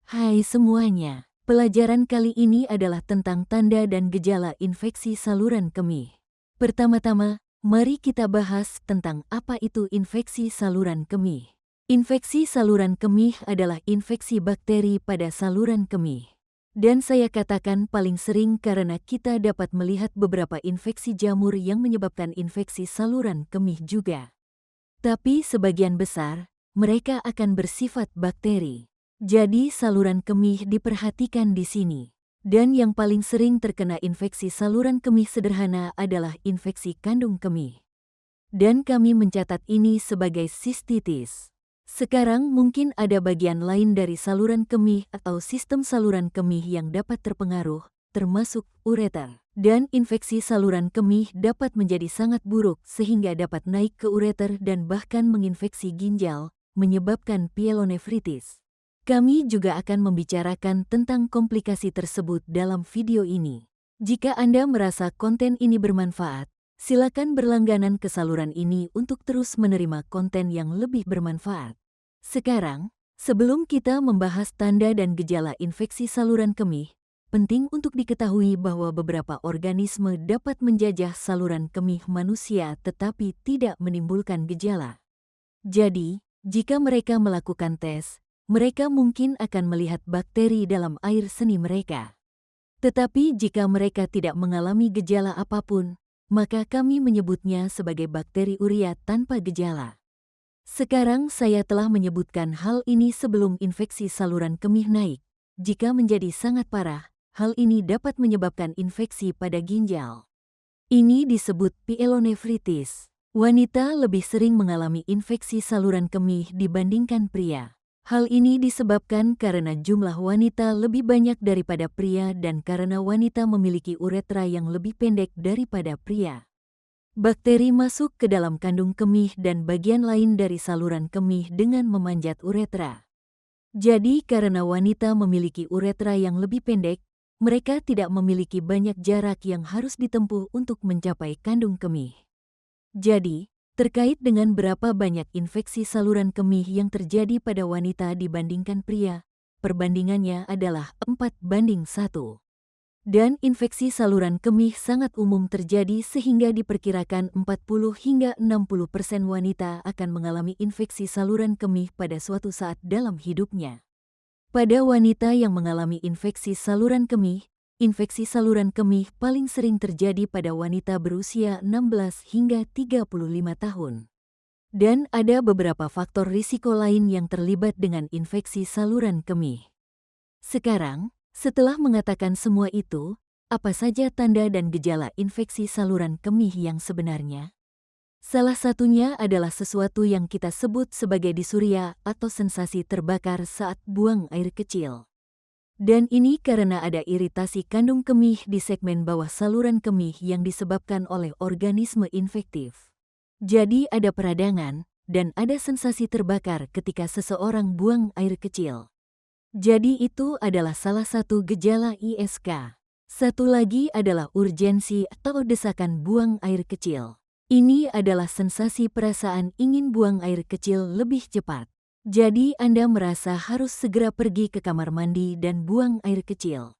Hai semuanya, pelajaran kali ini adalah tentang tanda dan gejala infeksi saluran kemih. Pertama-tama, mari kita bahas tentang apa itu infeksi saluran kemih. Infeksi saluran kemih adalah infeksi bakteri pada saluran kemih. Dan saya katakan paling sering karena kita dapat melihat beberapa infeksi jamur yang menyebabkan infeksi saluran kemih juga. Tapi sebagian besar, mereka akan bersifat bakteri. Jadi saluran kemih diperhatikan di sini. Dan yang paling sering terkena infeksi saluran kemih sederhana adalah infeksi kandung kemih. Dan kami mencatat ini sebagai sistitis. Sekarang mungkin ada bagian lain dari saluran kemih atau sistem saluran kemih yang dapat terpengaruh, termasuk ureter. Dan infeksi saluran kemih dapat menjadi sangat buruk sehingga dapat naik ke ureter dan bahkan menginfeksi ginjal, menyebabkan pyelonefritis. Kami juga akan membicarakan tentang komplikasi tersebut dalam video ini. Jika Anda merasa konten ini bermanfaat, silakan berlangganan ke saluran ini untuk terus menerima konten yang lebih bermanfaat. Sekarang, sebelum kita membahas tanda dan gejala infeksi saluran kemih, penting untuk diketahui bahwa beberapa organisme dapat menjajah saluran kemih manusia tetapi tidak menimbulkan gejala. Jadi, jika mereka melakukan tes, mereka mungkin akan melihat bakteri dalam air seni mereka. Tetapi jika mereka tidak mengalami gejala apapun, maka kami menyebutnya sebagai bakteri urea tanpa gejala. Sekarang saya telah menyebutkan hal ini sebelum infeksi saluran kemih naik. Jika menjadi sangat parah, hal ini dapat menyebabkan infeksi pada ginjal. Ini disebut pyelonefritis. Wanita lebih sering mengalami infeksi saluran kemih dibandingkan pria. Hal ini disebabkan karena jumlah wanita lebih banyak daripada pria dan karena wanita memiliki uretra yang lebih pendek daripada pria. Bakteri masuk ke dalam kandung kemih dan bagian lain dari saluran kemih dengan memanjat uretra. Jadi karena wanita memiliki uretra yang lebih pendek, mereka tidak memiliki banyak jarak yang harus ditempuh untuk mencapai kandung kemih. Jadi, terkait dengan berapa banyak infeksi saluran kemih yang terjadi pada wanita dibandingkan pria, perbandingannya adalah 4:1. Dan infeksi saluran kemih sangat umum terjadi sehingga diperkirakan 40 hingga 60% wanita akan mengalami infeksi saluran kemih pada suatu saat dalam hidupnya. Pada wanita yang mengalami infeksi saluran kemih, infeksi saluran kemih paling sering terjadi pada wanita berusia 16 hingga 35 tahun. Dan ada beberapa faktor risiko lain yang terlibat dengan infeksi saluran kemih. Sekarang, setelah mengatakan semua itu, apa saja tanda dan gejala infeksi saluran kemih yang sebenarnya? Salah satunya adalah sesuatu yang kita sebut sebagai disuria atau sensasi terbakar saat buang air kecil. Dan ini karena ada iritasi kandung kemih di segmen bawah saluran kemih yang disebabkan oleh organisme infektif. Jadi ada peradangan, dan ada sensasi terbakar ketika seseorang buang air kecil. Jadi itu adalah salah satu gejala ISK. Satu lagi adalah urgensi atau desakan buang air kecil. Ini adalah sensasi perasaan ingin buang air kecil lebih cepat. Jadi Anda merasa harus segera pergi ke kamar mandi dan buang air kecil.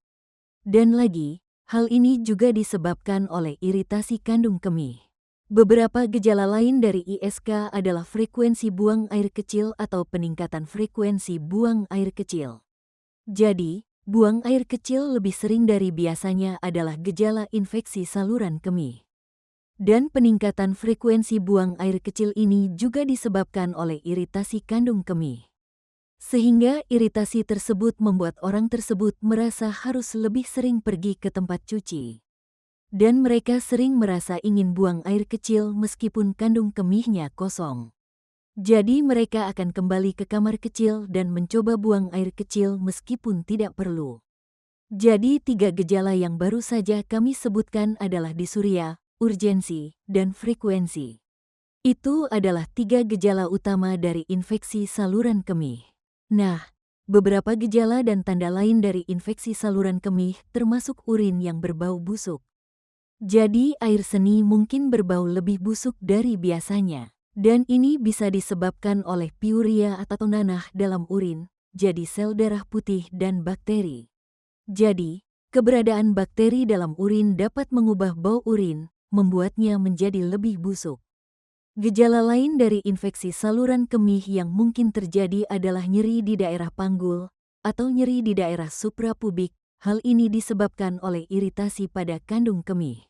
Dan lagi, hal ini juga disebabkan oleh iritasi kandung kemih. Beberapa gejala lain dari ISK adalah frekuensi buang air kecil atau peningkatan frekuensi buang air kecil. Jadi, buang air kecil lebih sering dari biasanya adalah gejala infeksi saluran kemih. Dan peningkatan frekuensi buang air kecil ini juga disebabkan oleh iritasi kandung kemih. Sehingga iritasi tersebut membuat orang tersebut merasa harus lebih sering pergi ke tempat cuci. Dan mereka sering merasa ingin buang air kecil meskipun kandung kemihnya kosong. Jadi mereka akan kembali ke kamar kecil dan mencoba buang air kecil meskipun tidak perlu. Jadi 3 gejala yang baru saja kami sebutkan adalah disuria, urgensi, dan frekuensi. Itu adalah 3 gejala utama dari infeksi saluran kemih. Nah, beberapa gejala dan tanda lain dari infeksi saluran kemih termasuk urin yang berbau busuk. Jadi air seni mungkin berbau lebih busuk dari biasanya. Dan ini bisa disebabkan oleh piuria atau nanah dalam urin, jadi sel darah putih dan bakteri. Jadi, keberadaan bakteri dalam urin dapat mengubah bau urin, membuatnya menjadi lebih busuk. Gejala lain dari infeksi saluran kemih yang mungkin terjadi adalah nyeri di daerah panggul atau nyeri di daerah suprapubik. Hal ini disebabkan oleh iritasi pada kandung kemih.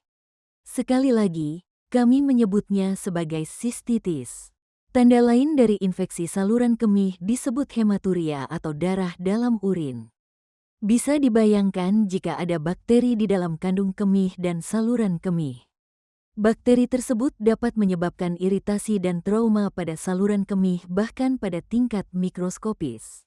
Sekali lagi, kami menyebutnya sebagai sistitis. Tanda lain dari infeksi saluran kemih disebut hematuria atau darah dalam urin. Bisa dibayangkan jika ada bakteri di dalam kandung kemih dan saluran kemih. Bakteri tersebut dapat menyebabkan iritasi dan trauma pada saluran kemih bahkan pada tingkat mikroskopis.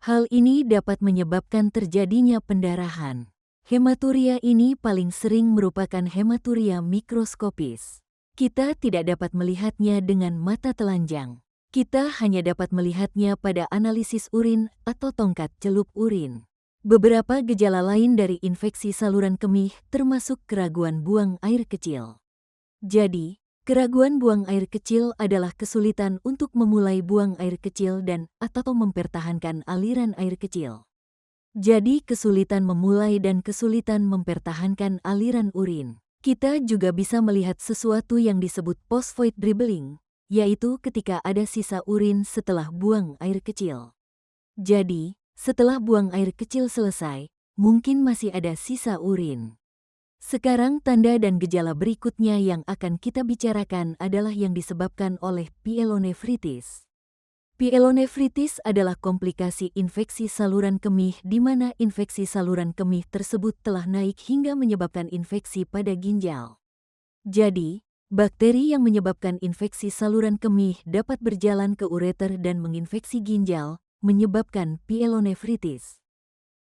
Hal ini dapat menyebabkan terjadinya pendarahan. Hematuria ini paling sering merupakan hematuria mikroskopis. Kita tidak dapat melihatnya dengan mata telanjang. Kita hanya dapat melihatnya pada analisis urin atau tongkat celup urin. Beberapa gejala lain dari infeksi saluran kemih termasuk keraguan buang air kecil. Jadi, keraguan buang air kecil adalah kesulitan untuk memulai buang air kecil dan atau mempertahankan aliran air kecil. Jadi, kesulitan memulai dan kesulitan mempertahankan aliran urin. Kita juga bisa melihat sesuatu yang disebut post-void dribbling, yaitu ketika ada sisa urin setelah buang air kecil. Jadi, setelah buang air kecil selesai, mungkin masih ada sisa urin. Sekarang tanda dan gejala berikutnya yang akan kita bicarakan adalah yang disebabkan oleh pyelonefritis. Pyelonefritis adalah komplikasi infeksi saluran kemih di mana infeksi saluran kemih tersebut telah naik hingga menyebabkan infeksi pada ginjal. Jadi, bakteri yang menyebabkan infeksi saluran kemih dapat berjalan ke ureter dan menginfeksi ginjal, menyebabkan pyelonefritis.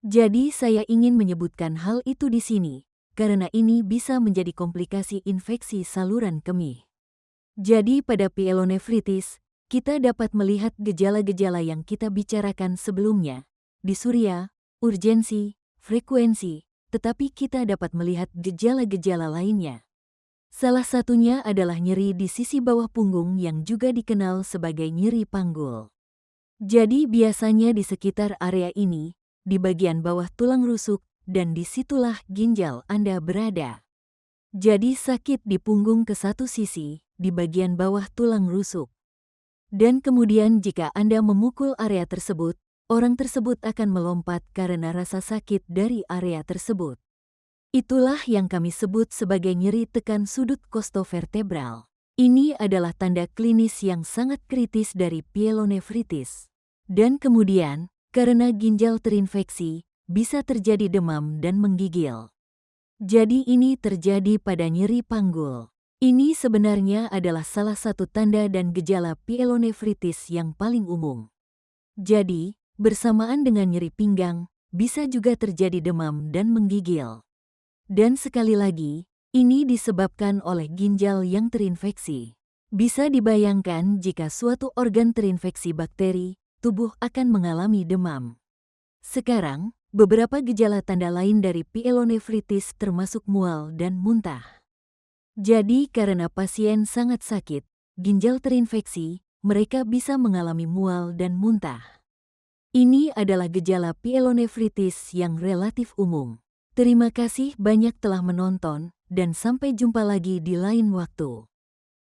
Jadi saya ingin menyebutkan hal itu di sini, karena ini bisa menjadi komplikasi infeksi saluran kemih. Jadi pada pyelonefritis, kita dapat melihat gejala-gejala yang kita bicarakan sebelumnya, disuria, urgensi, frekuensi, tetapi kita dapat melihat gejala-gejala lainnya. Salah satunya adalah nyeri di sisi bawah punggung yang juga dikenal sebagai nyeri panggul. Jadi biasanya di sekitar area ini, di bagian bawah tulang rusuk, dan disitulah ginjal Anda berada. Jadi sakit di punggung ke satu sisi, di bagian bawah tulang rusuk. Dan kemudian jika Anda memukul area tersebut, orang tersebut akan melompat karena rasa sakit dari area tersebut. Itulah yang kami sebut sebagai nyeri tekan sudut kostovertebral. Ini adalah tanda klinis yang sangat kritis dari pyelonefritis. Dan kemudian, karena ginjal terinfeksi, bisa terjadi demam dan menggigil. Jadi ini terjadi pada nyeri panggul. Ini sebenarnya adalah salah satu tanda dan gejala pyelonefritis yang paling umum. Jadi, bersamaan dengan nyeri pinggang, bisa juga terjadi demam dan menggigil. Dan sekali lagi, ini disebabkan oleh ginjal yang terinfeksi. Bisa dibayangkan jika suatu organ terinfeksi bakteri, tubuh akan mengalami demam. Sekarang, beberapa gejala tanda lain dari pyelonefritis termasuk mual dan muntah. Jadi karena pasien sangat sakit, ginjal terinfeksi, mereka bisa mengalami mual dan muntah. Ini adalah gejala pyelonefritis yang relatif umum. Terima kasih banyak telah menonton, dan sampai jumpa lagi di lain waktu.